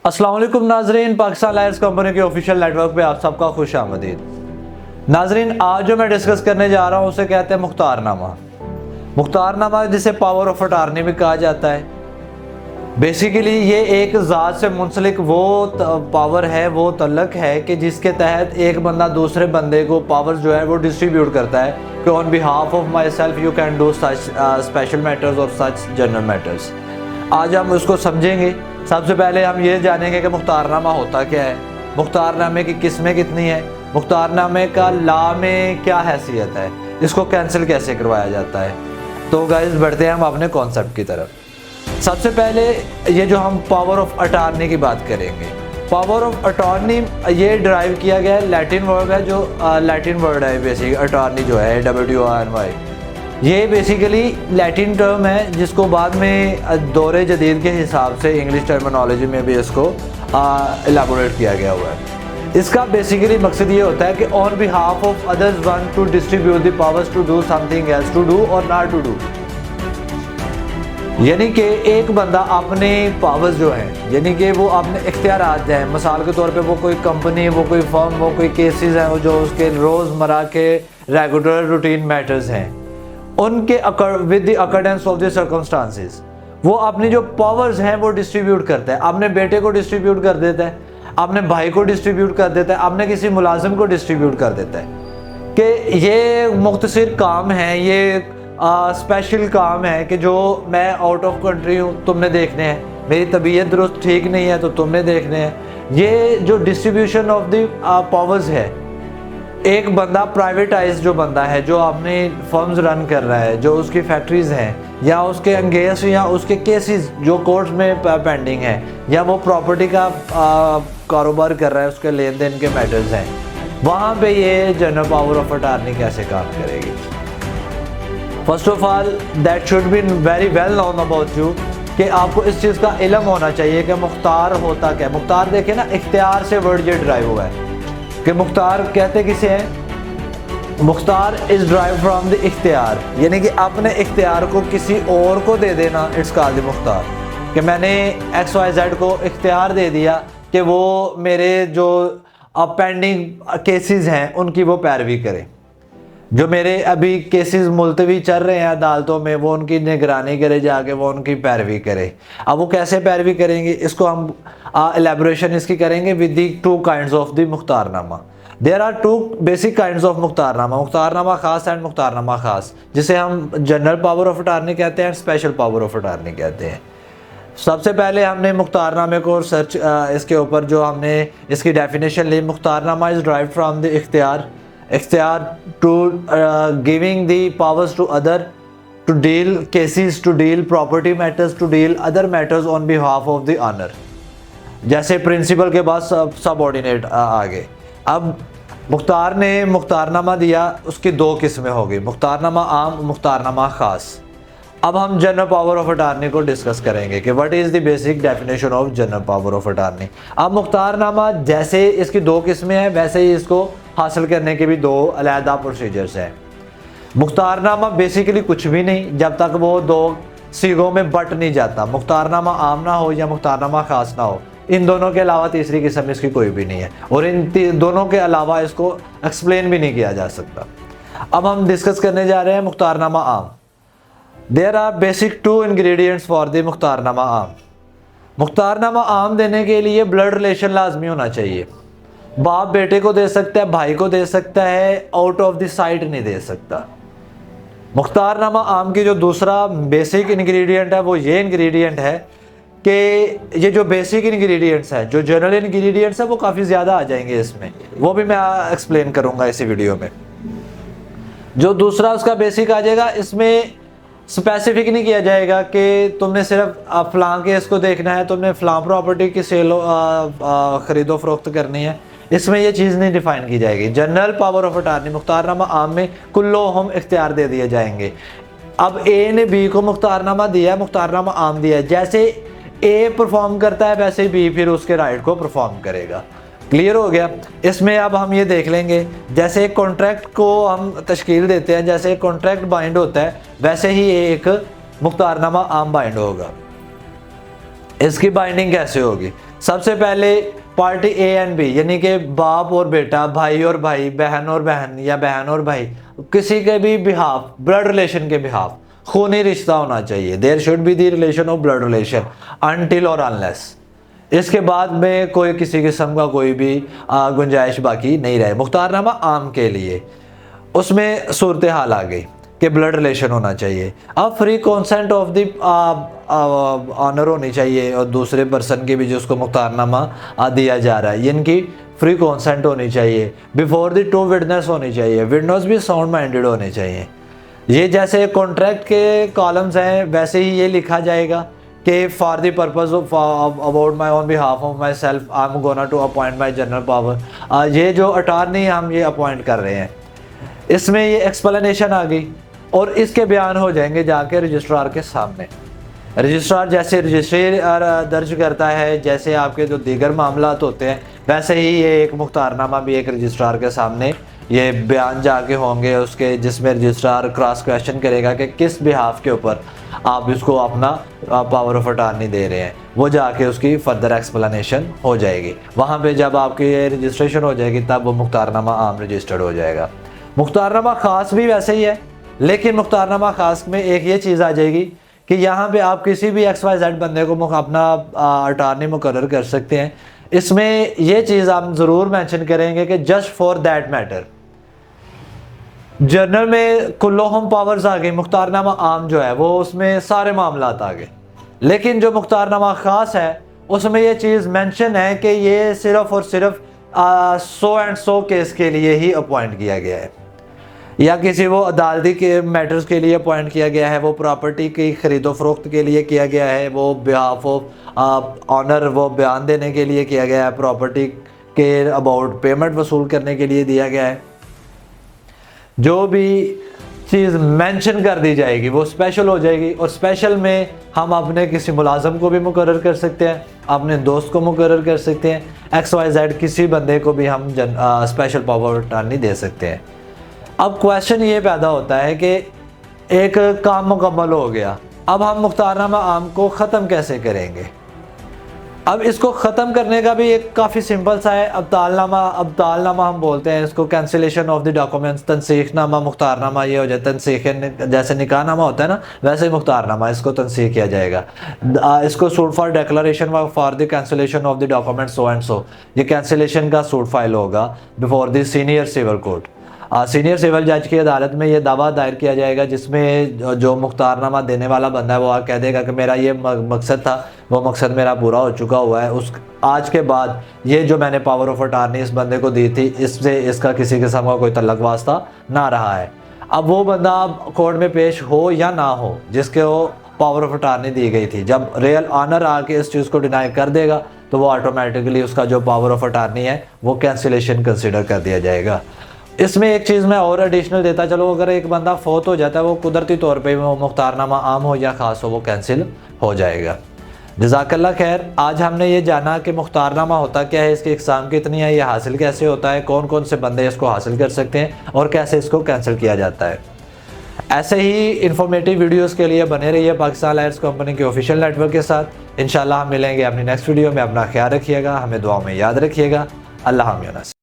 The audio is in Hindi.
अस्सलाम वालेकुम नाजरीन, पाकिस्तान लायर्स कंपनी के ऑफिशियल नेटवर्क पे आप सबका खुश आमदीद। नाजरीन, आज जो मैं डिस्कस करने जा रहा हूँ उसे कहते हैं मुख्तारनामा। मुख्तारनामा जिसे पावर ऑफ अटार्नी भी कहा जाता है। बेसिकली ये एक ज़ात से मुंसलिक वो पावर है, वो तल्लक है कि जिसके तहत एक बंदा दूसरे बंदे को पावर जो है वो डिस्ट्रीब्यूट करता है कि on behalf of my self you can do such special matters और सच जनरल मैटर्स। आज हम उसको समझेंगे। सबसे पहले हम ये जानेंगे कि मुख्तारनामा होता क्या है, मुख्तारनामे की किस्में कितनी है, मुख्तारनामे का ला में क्या हैसियत है, इसको कैंसिल कैसे करवाया जाता है। तो गाइस बढ़ते हैं हम अपने कॉन्सेप्ट की तरफ। सबसे पहले ये जो हम पावर ऑफ अटार्नी की बात करेंगे, पावर ऑफ अटार्नी ये ड्राइव किया गया है, लैटिन वर्ड है, जो लैटिन वर्ड है बेसिक अटार्नी जो है WRNY। ये बेसिकली लैटिन टर्म है जिसको बाद में दौरे जदीद के हिसाब से इंग्लिश टर्मिनोलॉजी में भी इसको एलाबोरेट किया गया हुआ है। इसका बेसिकली मकसद ये होता है कि on behalf of others one to distribute the powers to do something else, to do और नॉट टू डू। यानी कि एक बंदा अपने पावर्स जो है, यानी कि वो अपने इख्तियारात हैं, मिसाल के तौर पे वो कोई कंपनी, वो कोई फर्म, वो कोई केसेस हैं जो उसके रोज़मर्रा के रेगुलर रूटीन मैटर्स हैं, उनके with the accordance of the circumstances वो अपनी जो पावर्स हैं वो डिस्ट्रीब्यूट करता है। अपने बेटे को डिस्ट्रीब्यूट कर देता है, अपने भाई को डिस्ट्रीब्यूट कर देता है, अपने किसी मुलाजिम को डिस्ट्रीब्यूट कर देता है कि ये मुख्तसर काम है, ये स्पेशल काम है कि जो मैं आउट ऑफ कंट्री हूँ, तुमने देखने हैं, मेरी तबीयत दुरुस्त ठीक नहीं है तो तुमने देखने हैं। ये जो डिस्ट्रीब्यूशन ऑफ द पावर्स है, एक बंदा प्राइवेटाइज जो बंदा है, जो अपने फर्म्स रन कर रहा है, जो उसकी फैक्ट्रीज़ हैं या उसके अंगेस या उसके केसेस जो कोर्ट्स में पेंडिंग है, या वो प्रॉपर्टी का कारोबार कर रहा है, उसके लेन देन के मैटर्स हैं, वहाँ पे ये जनरल पावर ऑफ अटार्नी कैसे काम करेगी। First of all that should be very well known about you कि आपको इस चीज़ का इल्म होना चाहिए कि मुख्तार होता क्या है। मुख्तार देखें ना, इख्तियार से वर्ड ये ड्राइव हुआ है कि मुख्तार कहते किसे हैं। Mukhtar is drive from the इख्तियार, यानी कि अपने इख्तियार को किसी और को दे देना, इट्स कॉल्ड द मुख्तार। कि मैंने XYZ को इख्तियार दे दिया कि वो मेरे जो पेंडिंग केसेस हैं उनकी वो पैरवी करे, जो मेरे अभी केसेस मुलतवी चल रहे हैं अदालतों में, वो उनकी निगरानी करे, जाके वो उनकी पैरवी करे। अब वो कैसे पैरवी करेंगे, इसको हम एलेबोरेशन इसकी करेंगे with the two kinds of the मुख्तारनामा। There are two basic kinds of मुख्तारनामा, मुख्तारनामा खास एंड मुख्तारनामा खास, जिसे हम जनरल पावर ऑफ अटार्नी कहते हैं, स्पेशल पावर ऑफ अटार्नी कहते हैं। सबसे पहले हमने मुख्तारनामे को सर्च इसके ऊपर जो हमने इसकी डेफिनेशन ली, मुख्तारनामा इज़ ड्राइव फ्राम द इख्तियार, इख्तियार to giving the powers to other to deal cases, to deal property matters, to deal other matters on behalf of the owner. जैसे प्रिंसिपल के बाद सबऑर्डिनेट आ गए। अब मुख्तार ने मुख्तारनामा दिया, उसकी दो किस्में हो गई, मुख्तारनामा आम, मुख्तारनामा खास। अब हम जनरल पावर ऑफ अटार्नी को डिस्कस करेंगे कि what is the basic definition of general power of attorney. अब मुख्तारनामा जैसे इसकी दो किस्में हैं, वैसे ही इसको हासिल करने के भी दो अलहदा प्रोसीजर्स हैं। मुख्तारनामा बेसिकली कुछ भी नहीं जब तक वो दो सीगों में बट नहीं जाता, मुख्तारनामा आम ना हो या मुख्तारनामा खास ना हो, इन दोनों के अलावा तीसरी किस्म इसकी कोई भी नहीं है, और इन दोनों के अलावा इसको एक्सप्लेन भी नहीं किया जा सकता। अब हम डिस्कस करने जा रहे हैं मुख्तारनामा आम। There are basic two ingredients for the मुख्तारनामा आम। मुख्तारनामा आम देने के लिए ब्लड रिलेशन लाजमी होना चाहिए। बाप बेटे को दे सकता है, भाई को दे सकता है, आउट ऑफ द साइट नहीं दे सकता। मुख्तारनामा आम की जो दूसरा बेसिक इंग्रेडिएंट है वो ये इंग्रेडिएंट है कि ये जो बेसिक इंग्रेडिएंट्स हैं, जो जनरल इंग्रेडिएंट्स हैं वो काफ़ी ज़्यादा आ जाएंगे इसमें, वो भी मैं एक्सप्लेन करूँगा इसी वीडियो में। जो दूसरा उसका बेसिक आ जाएगा, इसमें स्पेसिफिक नहीं किया जाएगा कि तुमने सिर्फ फ़लाँ केस को देखना है, तुमने फ़लाँ प्रॉपर्टी की सेल ख़रीदो फरोख्त करनी है, इसमें ये चीज़ नहीं डिफ़ाइन की जाएगी। जनरल पावर ऑफ अटार्नी मुख्तारनामा आम में कुल्लो हम इख्तियार दे दिए जाएंगे। अब ए ने बी को मुख्तारनामा दिया, मुख्तारनामा आम दिया है, जैसे ए परफॉर्म करता है वैसे बी फिर उसके राइट को परफॉर्म करेगा। क्लियर हो गया। इसमें अब हम ये देख लेंगे, जैसे एक कॉन्ट्रैक्ट को हम तश्कील देते हैं, जैसे एक कॉन्ट्रैक्ट बाइंड होता है वैसे ही एक मुख्तारनामा आम बाइंड होगा। इसकी बाइंडिंग कैसे होगी? सबसे पहले पार्टी ए एंड बी यानी कि बाप और बेटा, भाई और भाई, बहन और बहन या बहन और भाई, किसी के भी बिहाफ, ब्लड रिलेशन के बिहाफ खूनी रिश्ता होना चाहिए। There should be the relation of blood relation until और अनलेस। इसके बाद में कोई किसी किस्म का कोई भी गुंजाइश बाकी नहीं रहे। मुख्तारनामा आम के लिए उसमें सूरत हाल आ गई कि ब्लड रिलेशन होना चाहिए। अब free consent of the owner होनी चाहिए और दूसरे पर्सन की भी जिसको मुख्तारनामा दिया जा रहा है, इनकी फ्री कंसेंट होनी चाहिए। बिफोर द टू विटनेस होनी चाहिए। विटनेस भी साउंड माइंडेड होने चाहिए। ये जैसे कॉन्ट्रैक्ट के कॉलम्स हैं वैसे ही ये लिखा जाएगा कि for the purpose of about my on behalf of myself I am gonna to appoint my general power. ये जो अटॉर्नी हम ये अपॉइंट कर रहे हैं, इसमें ये एक्सप्लेनेशन आ गई और इसके बयान हो जाएंगे जाके रजिस्ट्रार के सामने। रजिस्ट्रार जैसे रजिस्ट्री दर्ज करता है, जैसे आपके जो दीगर मामलात होते हैं, वैसे ही ये एक मुख्तारनामा भी एक रजिस्ट्रार के सामने ये बयान जाके होंगे उसके, जिसमें रजिस्ट्रार क्रॉस क्वेश्चन करेगा कि किस बिहाफ के ऊपर आप इसको अपना पावर ऑफ अटॉर्नी दे रहे हैं। वो जाके उसकी फर्दर एक्सप्लेनेशन हो जाएगी। वहाँ पे जब आपकी रजिस्ट्रेशन हो जाएगी तब वो मुख्तारनामा आम रजिस्टर्ड हो जाएगा। मुख्तारनामा ख़ास भी वैसे ही है, लेकिन मुख्तारनामा ख़ास में एक ये चीज़ आ जाएगी कि यहाँ पे आप किसी भी XYZ बंदे को अपना अटॉर्नी मुकर्रर कर सकते हैं। इसमें ये चीज़ आप ज़रूर मेंशन करेंगे कि just for that matter. General में कुल्लोहम पावर्स आ गई, मुख्तारनामा आम जो है वो उसमें सारे मामलात आ गए, लेकिन जो मुख्तारनामा ख़ास है उसमें ये चीज़ मेंशन है कि ये सिर्फ़ और सिर्फ 100 एंड 100 केस के लिए ही अपॉइंट किया गया है, या किसी वो अदालती के मैटर्स के लिए अपॉइंट किया गया है, वो प्रॉपर्टी की ख़रीदो फरोख्त के लिए किया गया है, वो बिहाफ ऑफ ऑनर वो बयान देने के लिए किया गया है, प्रॉपर्टी के अबाउट पेमेंट वसूल करने के लिए दिया गया है। जो भी चीज़ मेंशन कर दी जाएगी वो स्पेशल हो जाएगी, और स्पेशल में हम अपने किसी मुलाजम को भी मुकर्रर कर सकते हैं, अपने दोस्त को मुकर्रर कर सकते हैं, XYZ किसी बंदे को भी हम स्पेशल पावर ऑफ अटॉर्नी दे सकते हैं। अब क्वेश्चन ये पैदा होता है कि एक काम मुकम्मल हो गया, अब हम मुख्तारनामा आम को ख़त्म कैसे करेंगे। अब इसको ख़त्म करने का भी एक काफ़ी सिंपल सा है। अब्तालनामा हम बोलते हैं इसको, कैंसिलेशन ऑफ द डॉक्यूमेंट्स। तनसीखनामा मुख्तारनामा ये हो जाए, तनसीख जैसे निकाहनामा होता है ना, वैसे ही मुख्तारनामा इसको तनसीख किया जाएगा। इसको suit for declaration for the cancellation of the documents so and so, ये कैंसिलेशन का सूट फाइल होगा before the senior civil court. Senior civil जज की अदालत में ये दावा दायर किया जाएगा, जिसमें जो मुख्तारनामा देने वाला बंदा है वो कह देगा कि मेरा ये मकसद था, वो मकसद मेरा पूरा हो चुका हुआ है। उस आज के बाद ये जो मैंने पावर ऑफ अटॉर्नी इस बंदे को दी थी, इससे इसका किसी किस्म का कोई तल्लक वास्ता ना रहा है। अब वो बंदा कोर्ट में पेश हो या ना हो जिसके वो पावर ऑफ अटॉर्नी दी गई थी, जब रियल ऑनर आके इस चीज़ को डिनाई कर देगा तो वो ऑटोमेटिकली उसका जो पावर ऑफ अटॉर्नी है वो कैंसिलेशन कंसिडर कर दिया जाएगा। इसमें एक चीज़ मैं और एडिशनल देता चलो, अगर एक बंदा फौत हो जाता है वो कुदरती तौर पे वो मुख्तारनामा आम हो या ख़ास हो वो कैंसिल हो जाएगा। जज़ाकल्लाह खैर। आज हमने ये जाना कि मुख्तारनामा होता क्या है, इसकी इक़साम कितनी है, ये हासिल कैसे होता है, कौन कौन से बंदे इसको हासिल कर सकते हैं और कैसे इसको कैंसिल किया जाता है। ऐसे ही इंफॉर्मेटिव वीडियोज़ के लिए बने रहिए पाकिस्तान लायर्स कंपनी के ऑफिशियल नेटवर्क के साथ। इंशाल्लाह हम मिलेंगे अपनी नेक्स्ट वीडियो में। अपना ख्याल रखिएगा, हमें दुआ में याद रखिएगा। अल्लाह हाफ़िज़।